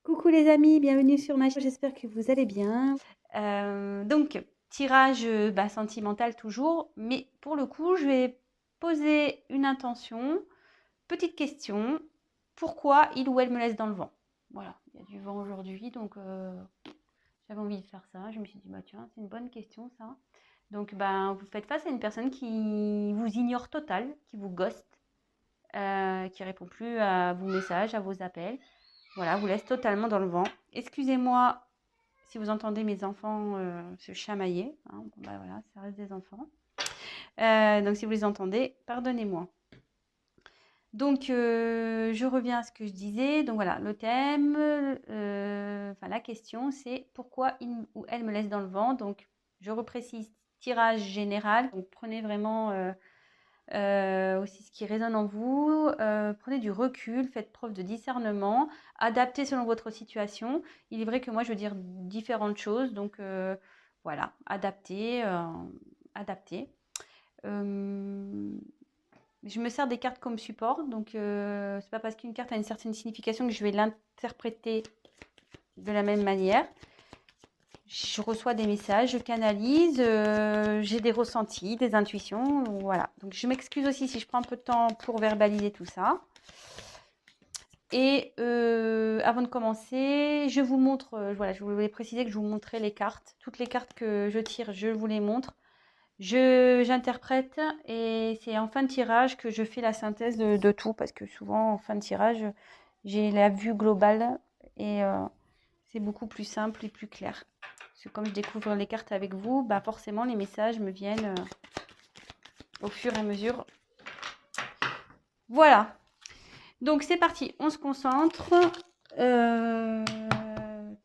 Coucou les amis, bienvenue sur ma chaîne, j'espère que vous allez bien. Donc, tirage sentimental toujours, mais pour le coup, je vais poser une intention. Petite question, pourquoi il ou elle me laisse dans le vent? Voilà, il y a du vent aujourd'hui, donc j'avais envie de faire ça. Je me suis dit, bah tiens, c'est une bonne question ça. Donc, vous faites face à une personne qui vous ignore total, qui vous ghost, qui répond plus à vos messages, à vos appels. Voilà, vous laisse totalement dans le vent. Excusez-moi si vous entendez mes enfants se chamailler. Hein. Bon, voilà, ça reste des enfants. Donc si vous les entendez, pardonnez-moi. Donc je reviens à ce que je disais. Donc voilà, le thème, la question, c'est pourquoi il ou elle me laisse dans le vent. Donc je reprécise, tirage général. Donc prenez vraiment aussi ce qui résonne en vous. Prenez du recul, faites preuve de discernement, adaptez selon votre situation. Il est vrai que moi, je veux dire différentes choses, donc voilà, adaptez, adaptez. Je me sers des cartes comme support, donc c'est pas parce qu'une carte a une certaine signification que je vais l'interpréter de la même manière. Je reçois des messages, je canalise, j'ai des ressentis, des intuitions, voilà. Donc je m'excuse aussi si je prends un peu de temps pour verbaliser tout ça. Et avant de commencer, je vous montre, voilà, je voulais préciser que je vous montrais les cartes. Toutes les cartes que je tire, je vous les montre. J'interprète et c'est en fin de tirage que je fais la synthèse de tout parce que souvent en fin de tirage, j'ai la vue globale et c'est beaucoup plus simple et plus clair. Parce que comme je découvre les cartes avec vous, forcément les messages me viennent au fur et à mesure. Voilà. Donc c'est parti, on se concentre.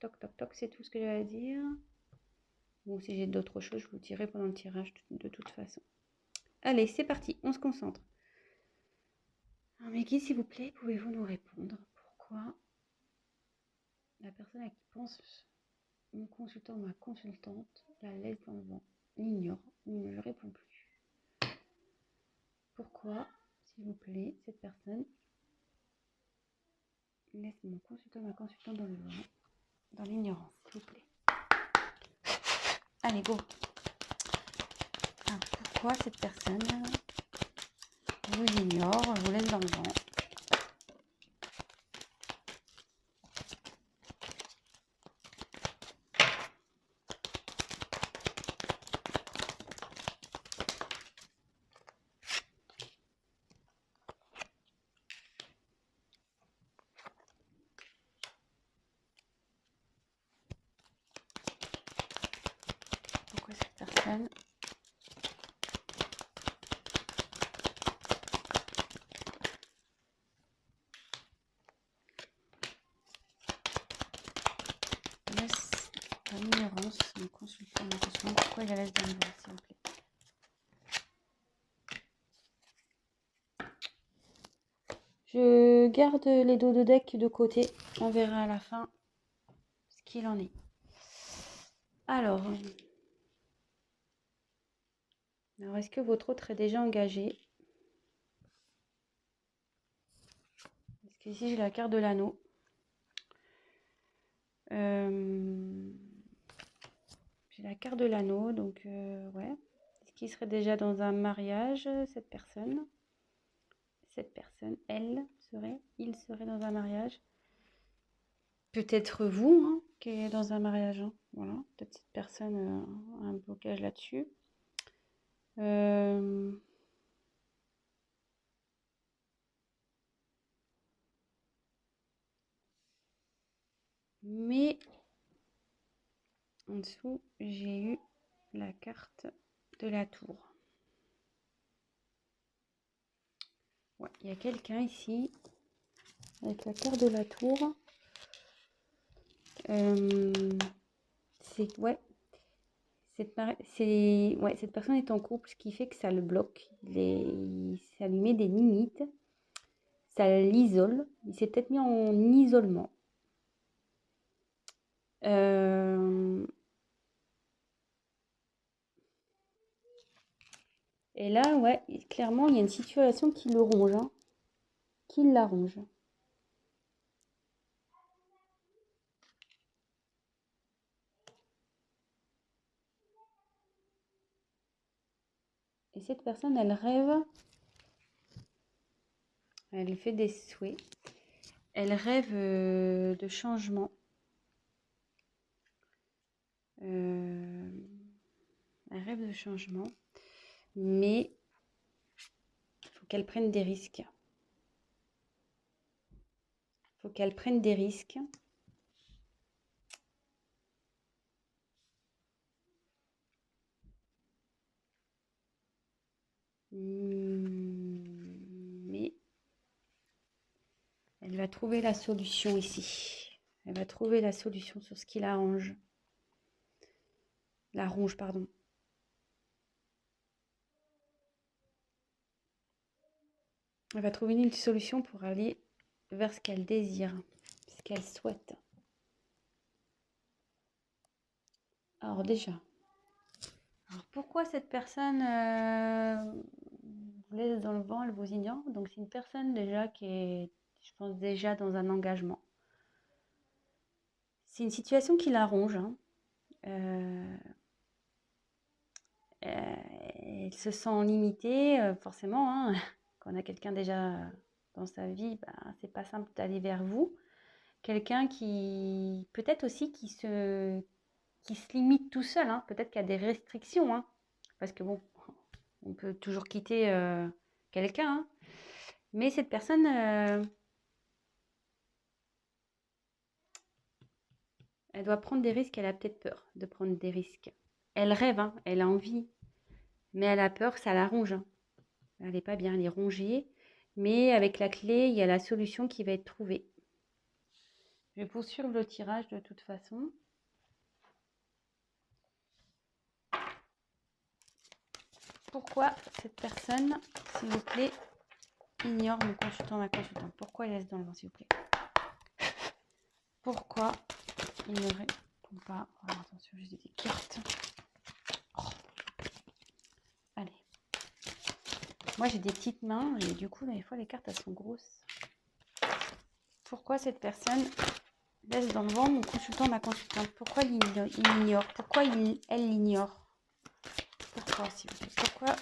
Toc, toc, toc, c'est tout ce que j'avais à dire. Bon, si j'ai d'autres choses, je vous dirai pendant le tirage de toute façon. Allez, c'est parti, on se concentre. Alors, Meggy, s'il vous plaît, pouvez-vous nous répondre pourquoi la personne à qui pense mon consultant ou ma consultante la laisse dans le vent, l'ignore ou ne lui répond plus? Pourquoi, s'il vous plaît, cette personne laisse mon consultant ou ma consultante dans le vent, dans l'ignorance, s'il vous plaît? Allez, go. Alors, pourquoi cette personne vous ignore, vous laisse dans le vent? Pourquoi cette personne laisse dans l'ignorance mon consultant, ma consultante? Pourquoi il la laisse dans le vent, s'il vous plaît? Je garde les dos de deck de côté. On verra à la fin ce qu'il en est. Alors est-ce que votre autre est déjà engagé? Parce qu'ici, j'ai la carte de l'anneau. J'ai la carte de l'anneau, donc ouais. Est-ce qu'il serait déjà dans un mariage, cette personne? Cette personne, il serait dans un mariage. Peut-être vous, hein, qui est dans un mariage. Hein. Voilà, peut-être cette personne a un blocage là-dessus. Mais en dessous, j'ai eu la carte de la tour. Ouais, il y a quelqu'un ici avec la carte de la tour. Ouais, cette personne est en couple, ce qui fait que ça le bloque. Ça lui met des limites, ça l'isole. Il s'est peut-être mis en isolement. Et là, ouais, clairement, il y a une situation qui le ronge, hein, qui la ronge. Et cette personne, elle rêve, elle fait des souhaits, elle rêve de changement. Elle rêve de changement, mais il faut qu'elle prenne des risques. Il faut qu'elle prenne des risques. Mais elle va trouver la solution ici. Elle va trouver la solution sur ce qui l'arrange. La ronge, pardon. Elle va trouver une solution pour aller vers ce qu'elle désire, ce qu'elle souhaite. Alors déjà, pourquoi cette personne vous laisse dans le vent, elle vous ignore? Donc c'est une personne déjà qui est, je pense, déjà dans un engagement. C'est une situation qui la ronge. Hein. Elle se sent limitée, forcément. Hein. Quand on a quelqu'un déjà dans sa vie, c'est pas simple d'aller vers vous. Quelqu'un qui, peut-être aussi, qui se limite tout seul. Hein. Peut-être qu'il y a des restrictions. Hein. Parce que bon, on peut toujours quitter quelqu'un. Hein. Mais cette personne, elle doit prendre des risques. Elle a peut-être peur de prendre des risques. Elle rêve, hein, elle a envie. Mais elle a peur, ça la ronge. Hein. Elle n'est pas bien, elle est rongée. Mais avec la clé, il y a la solution qui va être trouvée. Je vais poursuivre le tirage de toute façon. Pourquoi cette personne, s'il vous plaît, ignore mon consultant, ma consultante? Pourquoi elle laisse dans le vent, s'il vous plaît? Pourquoi il ne répond pas? Oh, attention, j'ai des cartes. Oh. Allez. Moi, j'ai des petites mains et du coup, des fois, les cartes, elles sont grosses. Pourquoi cette personne laisse dans le vent mon consultant, ma consultante? Pourquoi il ignore? Pourquoi elle l'ignore? Pourquoi, s'il vous plaît? Pourquoi?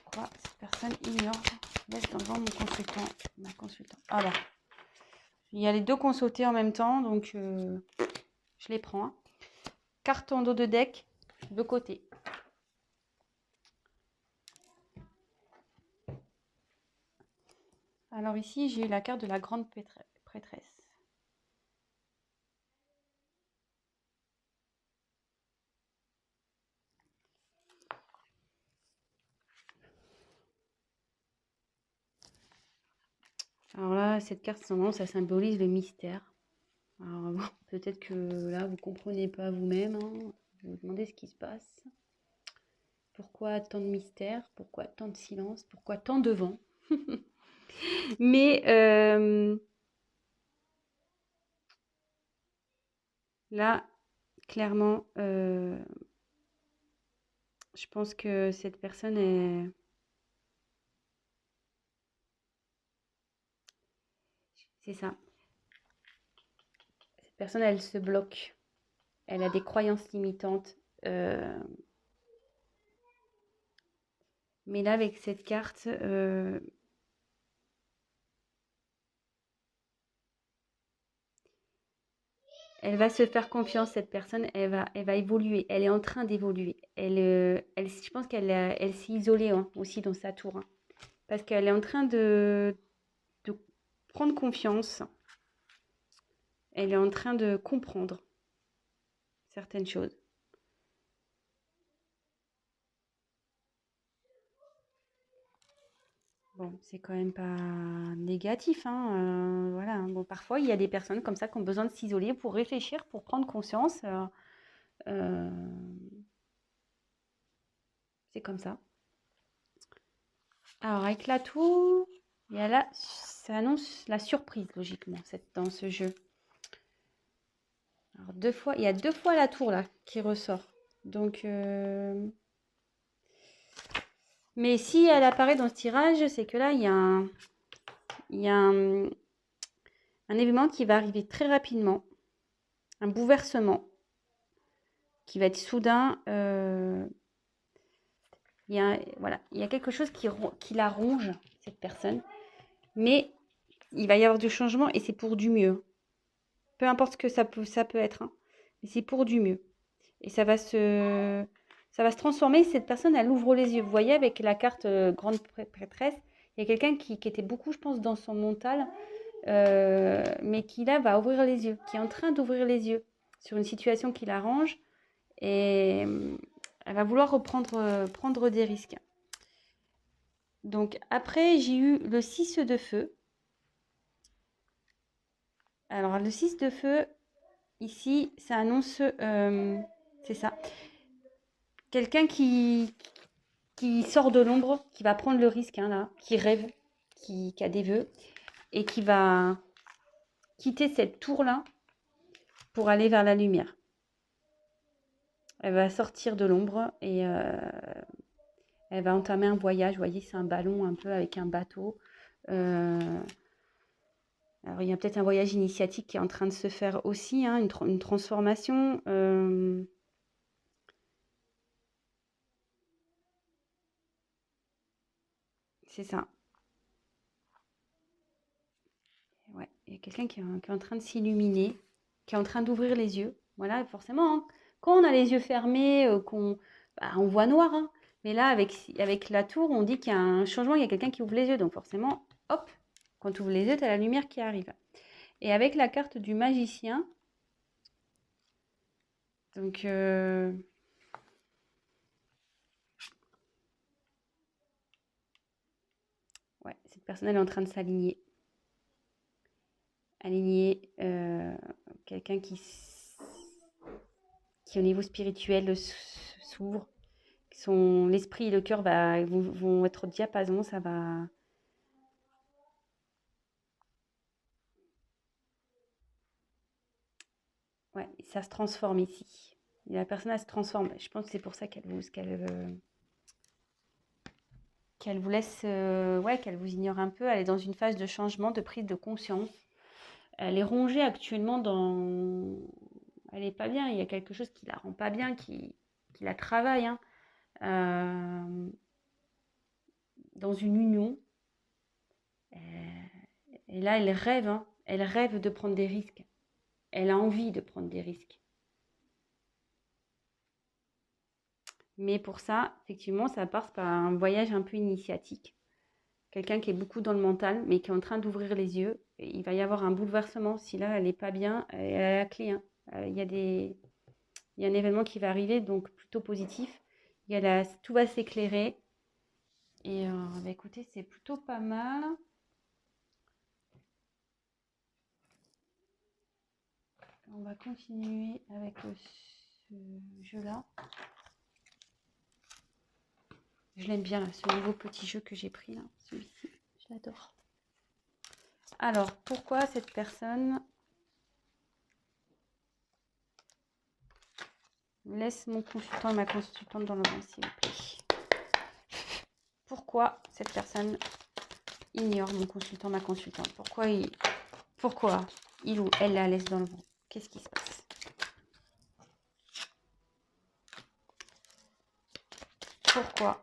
Pourquoi cette personne ignore, laisse dans le vent mon consultant, ma consultante? Alors, il y a les deux consultés en même temps, donc je les prends. Hein. Carte en dos de deck, de côté. Alors ici, j'ai eu la carte de la grande prêtresse. Alors là, cette carte, ça symbolise le mystère. Alors bon, peut-être que là, vous ne comprenez pas vous-même. Hein. Vous vous demandez ce qui se passe. Pourquoi tant de mystère? Pourquoi tant de silence? Pourquoi tant de vent? Mais là, clairement, je pense que cette personne est... C'est ça. Cette personne, elle se bloque. Elle a des croyances limitantes. Mais là, avec cette carte, elle va se faire confiance, cette personne, elle va évoluer. Elle est en train d'évoluer. Je pense elle s'est isolée hein, aussi dans sa tour. Hein, parce qu'elle est en train de prendre confiance. Elle est en train de comprendre certaines choses. Bon, c'est quand même pas négatif. Hein, voilà. Bon, parfois, il y a des personnes comme ça qui ont besoin de s'isoler pour réfléchir, pour prendre conscience. C'est comme ça. Alors, avec la tour, il y a là, ça annonce la surprise, logiquement, dans ce jeu. Alors, il y a 2 fois la tour, là, qui ressort. Donc, mais si elle apparaît dans ce tirage, c'est que là, il y a un événement qui va arriver très rapidement. Un bouleversement. qui va être soudain. Voilà, il y a quelque chose qui la ronge, cette personne. Mais il va y avoir du changement et c'est pour du mieux. Peu importe ce que ça peut être, hein, mais c'est pour du mieux. Et ça va se transformer. Cette personne, elle ouvre les yeux. Vous voyez, avec la carte grande prêtresse, il y a quelqu'un qui était beaucoup, je pense, dans son mental, mais qui là va ouvrir les yeux, qui est en train d'ouvrir les yeux sur une situation qui l'arrange et elle va vouloir prendre des risques. Donc après, j'ai eu le 6 de feu. Alors le 6 de feu, ici, ça annonce, c'est ça, quelqu'un qui sort de l'ombre, qui va prendre le risque, hein, là, qui rêve, qui a des vœux, et qui va quitter cette tour-là pour aller vers la lumière. Elle va sortir de l'ombre et elle va entamer un voyage. Vous voyez, c'est un ballon un peu avec un bateau. Alors, il y a peut-être un voyage initiatique qui est en train de se faire aussi, hein, une transformation. C'est ça. Ouais, il y a quelqu'un qui est en train de s'illuminer, qui est en train d'ouvrir les yeux. Voilà, forcément, hein, quand on a les yeux fermés, on voit noir, hein. Mais là, avec la tour, on dit qu'il y a un changement, il y a quelqu'un qui ouvre les yeux. Donc forcément, hop, quand tu ouvres les yeux, tu as la lumière qui arrive. Et avec la carte du magicien, donc ouais, cette personne, elle est en train de s'aligner. Aligner quelqu'un qui au niveau spirituel s'ouvre. L'esprit et le cœur vont être au diapason, ça va. Ouais, ça se transforme ici. Et la personne, elle se transforme. Je pense que c'est pour ça qu'elle vous laisse, qu'elle vous ignore un peu. Elle est dans une phase de changement, de prise de conscience. Elle est rongée actuellement elle est pas bien. Il y a quelque chose qui la rend pas bien, qui la travaille, hein. Dans une union. Et là, elle rêve, hein. Elle rêve de prendre des risques. Elle a envie de prendre des risques. Mais pour ça, effectivement, ça passe par un voyage un peu initiatique. Quelqu'un qui est beaucoup dans le mental, mais qui est en train d'ouvrir les yeux. Et il va y avoir un bouleversement. Si là, elle n'est pas bien, elle a la clé, hein. Il y a un événement qui va arriver, donc plutôt positif. Tout va s'éclairer. Et écoutez, c'est plutôt pas mal. On va continuer avec ce jeu-là. Je l'aime bien, là, ce nouveau petit jeu que j'ai pris, là, celui-ci. Je l'adore. Alors, pourquoi cette personne laisse mon consultant et ma consultante dans le vent, s'il vous plaît? Pourquoi cette personne ignore mon consultant, ma consultante? Pourquoi il ou elle la laisse dans le vent? Qu'est-ce qui se passe? Pourquoi?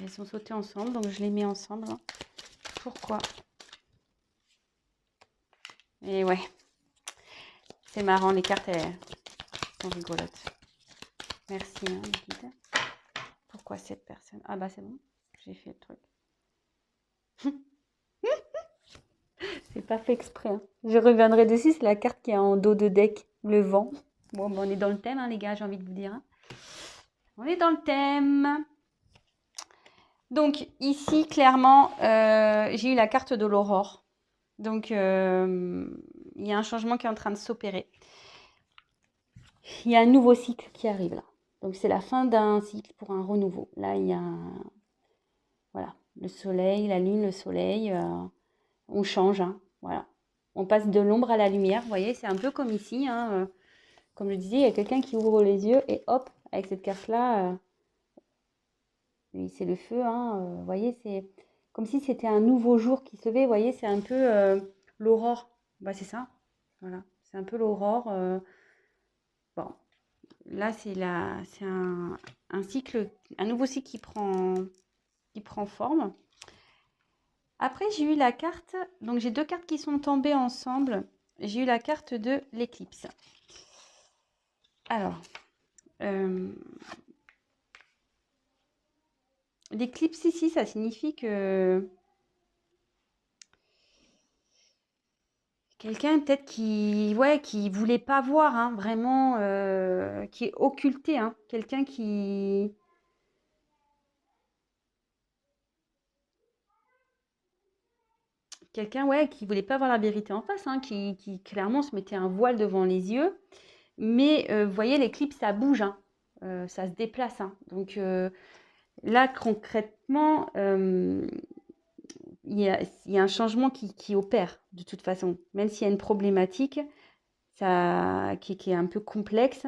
Elles sont sautées ensemble, donc je les mets ensemble. Pourquoi? Et ouais, c'est marrant, les cartes, elles sont rigolotes. Merci, hein, guide. Pourquoi cette personne? Ah bah c'est bon, j'ai fait le truc. C'est pas fait exprès, hein. Je reviendrai dessus, c'est la carte qui est en dos de deck, le vent. Bon, on est dans le thème, hein, les gars, j'ai envie de vous dire, hein. On est dans le thème. Donc ici, clairement, j'ai eu la carte de l'aurore. Donc, il y a un changement qui est en train de s'opérer. Il y a un nouveau cycle qui arrive là. Donc, c'est la fin d'un cycle pour un renouveau. Là, il y a voilà, le soleil, la lune, le soleil. On change, hein, voilà. On passe de l'ombre à la lumière. Vous voyez, c'est un peu comme ici, hein, comme je disais, il y a quelqu'un qui ouvre les yeux et hop, avec cette carte-là, c'est le feu, hein, vous voyez, c'est comme si c'était un nouveau jour qui se levait. Vous voyez, c'est un peu l'aurore. Bah, c'est ça. Voilà, c'est un peu l'aurore. Bon, là, c'est un cycle, un nouveau cycle qui prend forme. Après, j'ai eu la carte, donc j'ai deux cartes qui sont tombées ensemble. J'ai eu la carte de l'éclipse. Alors, l'éclipse ici, ça signifie que quelqu'un peut-être qui voulait pas voir, hein, vraiment, qui est occulté, hein, quelqu'un qui voulait pas voir la vérité en face, hein, qui clairement se mettait un voile devant les yeux. Mais vous voyez, l'éclipse, ça bouge, hein, ça se déplace, hein. Donc là, concrètement, il y a un changement qui opère de toute façon. Même s'il y a une problématique qui est un peu complexe,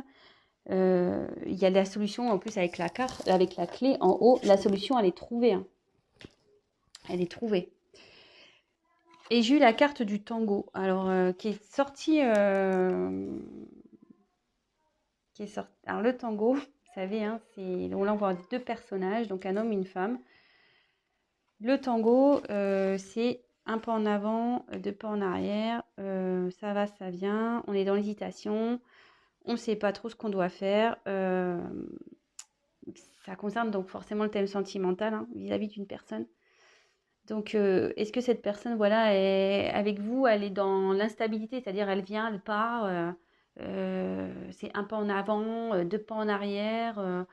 il y a la solution en plus avec la carte, avec la clé en haut. La solution, elle est trouvée, hein. Elle est trouvée. Et j'ai eu la carte du tango, alors qui est sortie. Alors le tango, vous savez, hein, là on voit deux personnages, donc un homme et une femme. Le tango, c'est un pas en avant, deux pas en arrière, ça va, ça vient, on est dans l'hésitation, on ne sait pas trop ce qu'on doit faire. Ça concerne donc forcément le thème sentimental, hein, vis-à-vis d'une personne. Donc, est-ce que cette personne, voilà, est avec vous, elle est dans l'instabilité, c'est-à-dire elle vient, elle part, c'est un pas en avant, deux pas en arrière.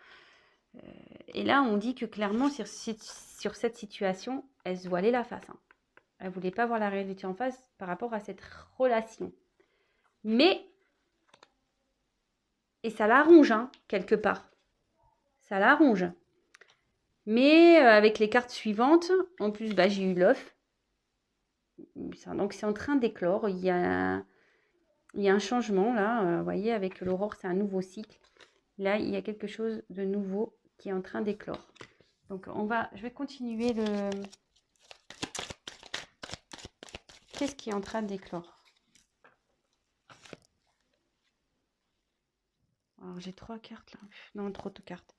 Et là, on dit que clairement, sur cette situation, elle se voilait la face, hein. Elle ne voulait pas voir la réalité en face par rapport à cette relation. Mais, et ça la ronge, hein, quelque part. Ça la ronge. Mais avec les cartes suivantes, en plus, bah, j'ai eu l'œuf. Donc c'est en train d'éclore. Il y a un changement là. Vous voyez, avec l'aurore, c'est un nouveau cycle. Là, il y a quelque chose de nouveau qui est en train d'éclore. Donc je vais continuer le... Qu'est-ce qui est en train d'éclore? Alors j'ai 3 cartes là. Non, trop de cartes.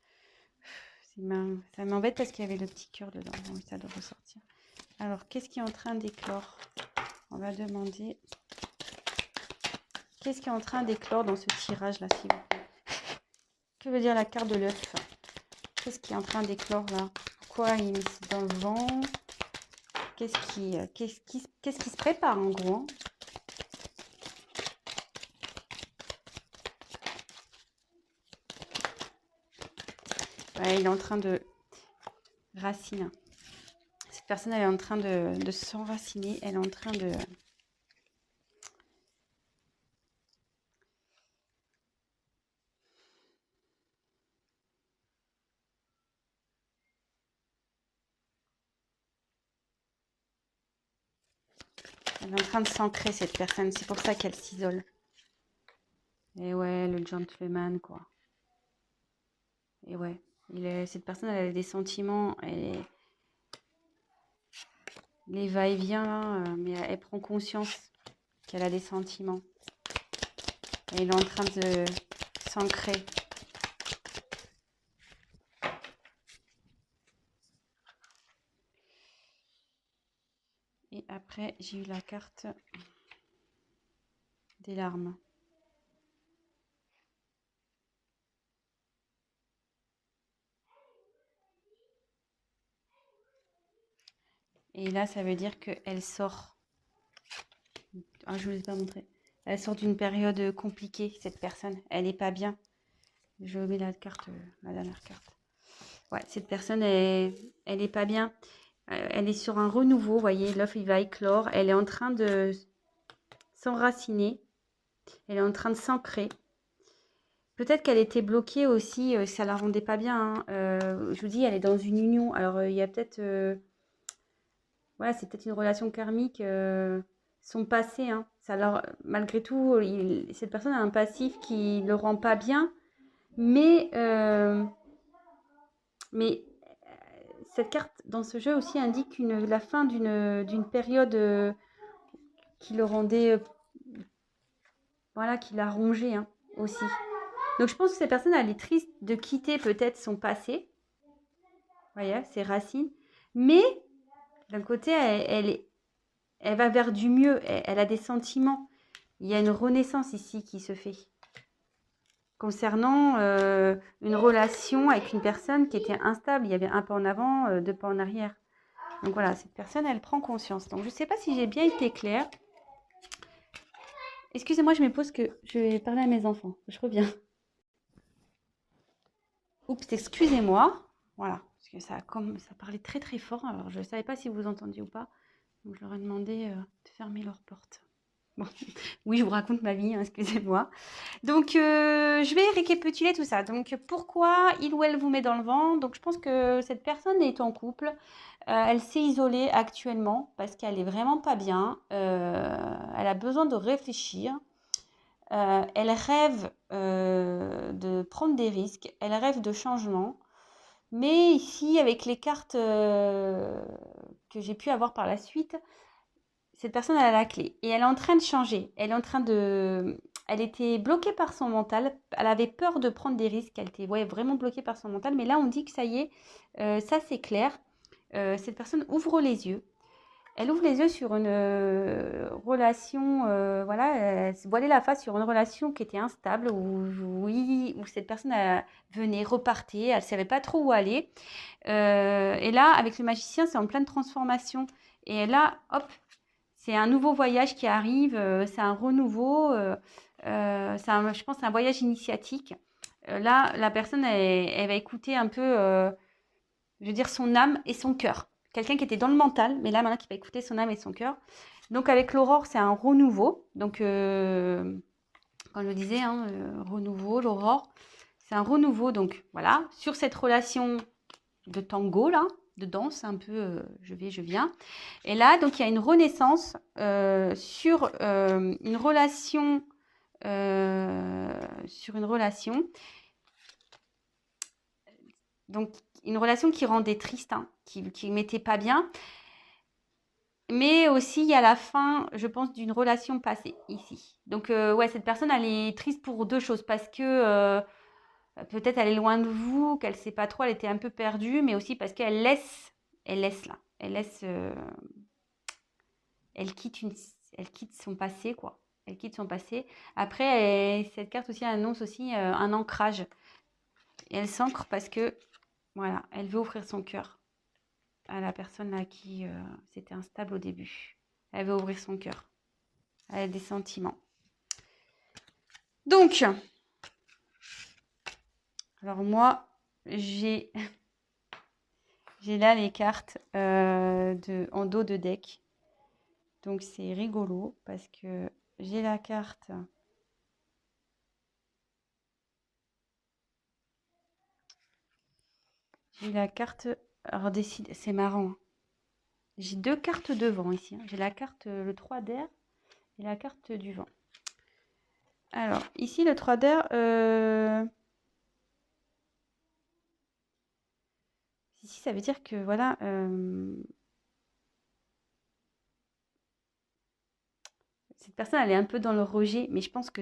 Ça m'embête parce qu'il y avait le petit cœur dedans. Oui, ça doit ressortir. Alors, qu'est-ce qui est en train d'éclore? On va demander... Qu'est-ce qui est en train d'éclore dans ce tirage là, s'il vous plaît? Que veut dire la carte de l'œuf? Qu'est-ce qui est en train d'éclore là? Pourquoi il est dans le vent? Qu'est-ce qui se prépare en gros, hein? Ouais, il est en train de raciner. Cette personne, elle est en train de s'enraciner. Elle est en train de... Elle est en train de s'ancrer, cette personne. C'est pour ça qu'elle s'isole. Et ouais, le gentleman, quoi. Et ouais, cette personne, elle a des sentiments. Les va-et-vient, là, mais elle prend conscience qu'elle a des sentiments. Et elle est en train de s'ancrer. Et après, j'ai eu la carte des larmes. Et là, ça veut dire qu'elle sort. Ah, je ne vous ai pas montré. Elle sort d'une période compliquée, cette personne. Elle n'est pas bien. Je mets la carte, la dernière carte. Ouais, cette personne, elle n'est pas bien. Elle est sur un renouveau, vous voyez, l'œuf, il va éclore. Elle est en train de s'enraciner. Elle est en train de s'ancrer. Peut-être qu'elle était bloquée aussi, ça la rendait pas bien, hein. Je vous dis, elle est dans une union. Alors, il y a peut-être... voilà, c'est peut-être une relation karmique, son passé, hein. Malgré tout, cette personne a un passif qui ne le rend pas bien. Mais cette carte dans ce jeu aussi indique la fin d'une période qui le rendait, voilà, qui l'a rongé hein, aussi. Donc je pense que cette personne, elle est triste de quitter peut-être son passé, voyez, ses racines, mais d'un côté, elle va vers du mieux, elle a des sentiments. Il y a une renaissance ici qui se fait concernant une relation avec une personne qui était instable. Il y avait un pas en avant, deux pas en arrière. Donc voilà, cette personne, elle prend conscience. Donc je ne sais pas si j'ai bien été claire. Excusez-moi, je me pose que je vais parler à mes enfants. Je reviens. Oups, excusez-moi. Voilà, parce que ça parlait très très fort. Alors je ne savais pas si vous entendiez ou pas. Donc je leur ai demandé de fermer leur porte. Bon, oui, je vous raconte ma vie, hein, excusez-moi. Donc, je vais récapituler tout ça. Donc, pourquoi il ou elle vous met dans le vent? Donc, je pense que cette personne est en couple. Elle s'est isolée actuellement parce qu'elle est vraiment pas bien. Elle a besoin de réfléchir. Elle rêve de prendre des risques. Elle rêve de changement. Mais ici, avec les cartes que j'ai pu avoir par la suite, cette personne elle a la clé et elle est en train de changer. Elle était bloquée par son mental. Elle avait peur de prendre des risques. Elle était vraiment bloquée par son mental. Mais là, on dit que ça y est, ça c'est clair. Cette personne ouvre les yeux. Elle ouvre les yeux sur une relation, voilà, elle se voilait la face sur une relation qui était instable, où cette personne venait, repartait, elle ne savait pas trop où aller. Et là, avec le magicien, c'est en pleine transformation. Et là, hop, c'est un nouveau voyage qui arrive, c'est un renouveau, je pense, un voyage initiatique. Là, la personne, elle va écouter un peu, je veux dire, son âme et son cœur. Quelqu'un qui était dans le mental, mais là, maintenant, qui va écouter son âme et son cœur. Donc, avec l'aurore, c'est un renouveau. Donc, comme je le disais, hein, renouveau, l'aurore, c'est un renouveau. Donc, voilà, sur cette relation de tango, là, de danse, un peu je vais, je viens. Et là, donc, il y a une renaissance sur une relation. Sur une relation. Donc, une relation qui rendait triste, hein, qui ne mettait pas bien. Mais aussi, il y a la fin, je pense, d'une relation passée ici. Donc, ouais, cette personne, elle est triste pour deux choses. Parce que peut-être elle est loin de vous, qu'elle ne sait pas trop, elle était un peu perdue. Mais aussi parce qu'elle laisse là. Elle quitte son passé, quoi. Elle quitte son passé. Après, cette carte aussi annonce aussi un ancrage. Et elle s'ancre parce que, voilà, elle veut ouvrir son cœur à la personne à qui c'était instable au début. Elle veut ouvrir son cœur. Elle a des sentiments. Donc, alors moi, j'ai là les cartes en dos de deck. Donc, c'est rigolo parce que j'ai la carte. J'ai la carte. Alors, c'est marrant. Hein. J'ai deux cartes de vent ici. Hein. J'ai la carte, le 3 d'air et la carte du vent. Alors, ici, le 3 d'air. Ici, ça veut dire que, voilà. Cette personne, elle est un peu dans le rejet, mais je pense que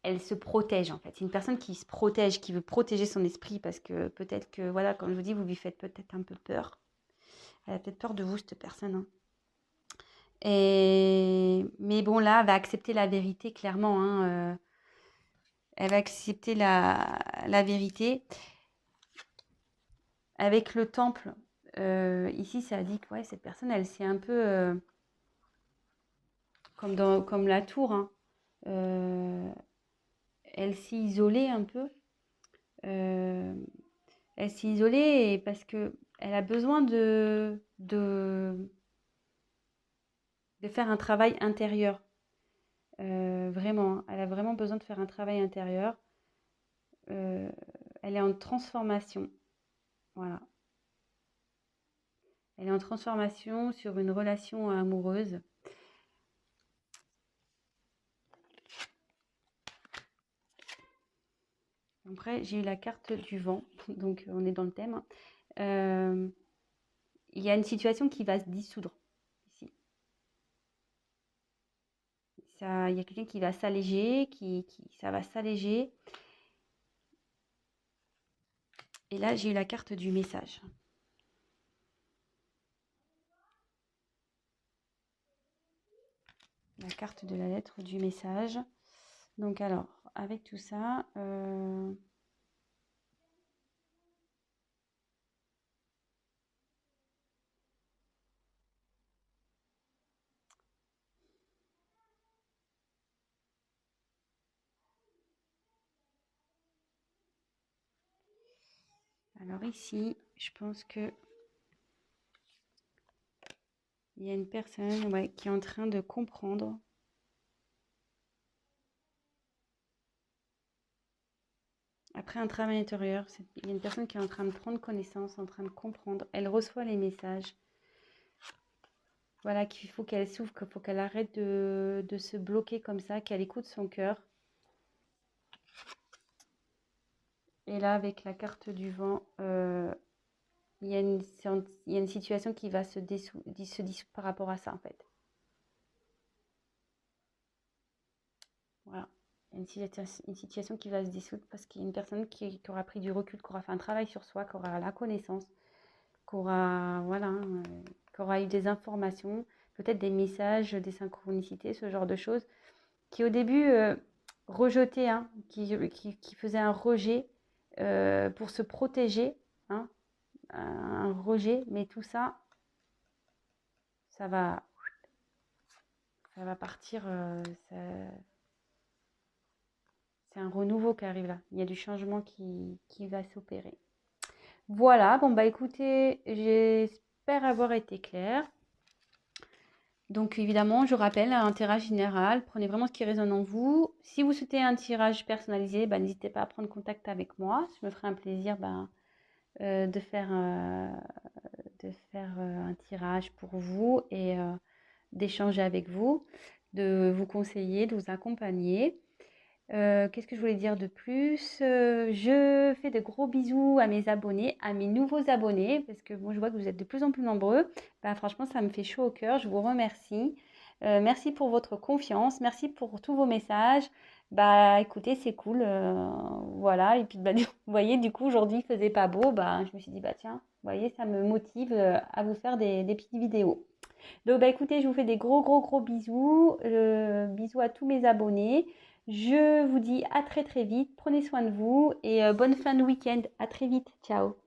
elle se protège en fait. C'est une personne qui se protège, qui veut protéger son esprit parce que peut-être que, voilà, comme je vous dis, vous lui faites peut-être un peu peur. Elle a peut-être peur de vous, cette personne. Hein. Mais bon, là, elle va accepter la vérité, clairement. Hein, elle va accepter la vérité. Avec le temple, ici, ça dit que ouais, cette personne, elle s'est un peu... comme la tour, hein, elle s'est isolée un peu. Euh, Elle s'est isolée parce que elle a besoin de faire un travail intérieur. Vraiment, hein. Elle a vraiment besoin de faire un travail intérieur. Euh, Elle est en transformation. Voilà. Elle est en transformation sur une relation amoureuse. Après, j'ai eu la carte du vent, donc on est dans le thème. Il y a une situation qui va se dissoudre ici. Il y a quelqu'un qui va s'alléger, ça va s'alléger. Et là, j'ai eu la carte du message. La carte de la lettre du message. Donc alors, avec tout ça, alors ici, je pense que il y a une personne qui est en train de comprendre. Après un travail intérieur, il y a une personne qui est en train de prendre connaissance, en train de comprendre. Elle reçoit les messages. Voilà, qu'il faut qu'elle s'ouvre, qu'il faut qu'elle arrête de se bloquer comme ça, qu'elle écoute son cœur. Et là, avec la carte du vent, il y a une situation qui va se dissoudre par rapport à ça, en fait. Voilà. Il y a une situation qui va se dissoudre parce qu'il y a une personne qui aura pris du recul, qui aura fait un travail sur soi, qui aura la connaissance, qui aura, voilà, qui aura eu des informations, peut-être des messages, des synchronicités, ce genre de choses, qui au début rejetait, hein, qui faisait un rejet pour se protéger, hein, un rejet, mais tout ça, ça va partir, c'est un renouveau qui arrive là. Il y a du changement qui va s'opérer. Voilà, bon bah écoutez, j'espère avoir été claire. Donc évidemment, je rappelle, un tirage général, prenez vraiment ce qui résonne en vous. Si vous souhaitez un tirage personnalisé, bah, n'hésitez pas à prendre contact avec moi. Je me ferai un plaisir de faire un tirage pour vous et d'échanger avec vous, de vous conseiller, de vous accompagner. Qu'est-ce que je voulais dire de plus? Je fais de gros bisous à mes abonnés, à mes nouveaux abonnés, parce que bon, je vois que vous êtes de plus en plus nombreux. Bah, franchement, ça me fait chaud au cœur. Je vous remercie. Merci pour votre confiance. Merci pour tous vos messages. Bah, écoutez, c'est cool. Voilà. Et puis, bah, vous voyez, du coup, aujourd'hui, il faisait pas beau. Bah, je me suis dit, bah, tiens, vous voyez, ça me motive à vous faire des petites vidéos. Donc, bah, écoutez, je vous fais des gros, gros, gros bisous. Bisous à tous mes abonnés. Je vous dis à très, très vite. Prenez soin de vous et bonne fin de week-end. À très vite. Ciao.